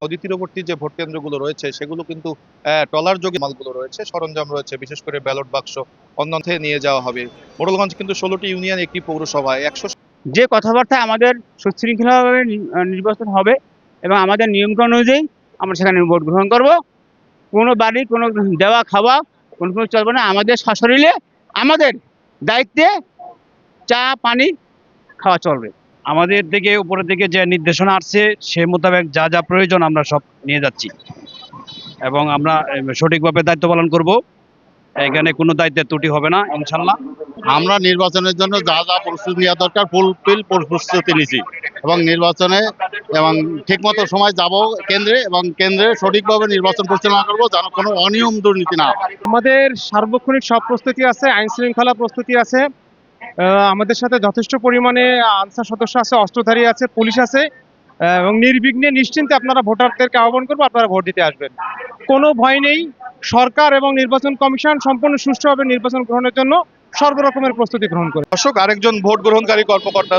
নদী তীরবর্তী যে ভোট কেন্দ্রগুলো রয়েছে সেগুলো কিন্তু ট্রলার যোগে মালগুলো রয়েছে, সরঞ্জাম রয়েছে, বিশেষ করে ব্যালট বাক্স অন্যত্র নিয়ে যাওয়া হবে। মোড়েলগঞ্জ কিন্তু 16টি ইউনিয়ন, একটি পৌরসভায় 100 যে কথাবার্তা আমাদের সুশৃঙ্খলভাবে নির্বাচন হবে এবং আমাদের নিয়মকানুন অনুযায়ী আমরা সেখানে ভোট গ্রহণ করব। কোনো বাড়ি কোনো দেওয়া খাওয়া কোনো চলবে না। আমাদের সশরীরে আমাদের দায়িত্বে চা পানি খাওয়া চলবে। আমাদের থেকে উপরের থেকে যে নির্দেশনা আসছে সে মোতাবেক যা যা প্রয়োজন আমরা সব নিয়ে যাচ্ছি এবং আমরা সঠিকভাবে দায়িত্ব পালন করব। এখানে কোনো দায়িত্বের ত্রুটি হবে না ইনশাল্লাহ। আমরা নির্বাচনের জন্য যা যা প্রস্তুতি নেওয়া দরকার ফুলফিল প্রস্তুতি নিয়েছি এবং নির্বাচনে এবং ঠিকমতো সময় যাব কেন্দ্রে এবং কেন্দ্রে সঠিকভাবে নির্বাচন পরিচালনা করবো, যেন কোনো অনিয়ম দুর্নীতি না হয়। আমাদের সার্বক্ষণিক সব প্রস্তুতি আছে, আইন শৃঙ্খলা প্রস্তুতি আছে, আমাদের সাথে যথেষ্ট পরিমাণে আনসার সদস্য আছে, অস্ত্রধারী আছে, পুলিশ আছে এবং নির্বিঘ্নে নিশ্চিন্তে আপনারা ভোটারদেরকে আহ্বান করবো আপনারা ভোট দিতে আসবেন। কোনো ভয় নেই। সরকার এবং নির্বাচন কমিশন সম্পূর্ণ সুষ্ঠুভাবে নির্বাচন গ্রহণের জন্য সর্বরকমের প্রস্তুতি গ্রহণ করে। দর্শক, আরেকজন ভোট গ্রহণকারী কর্মকর্তা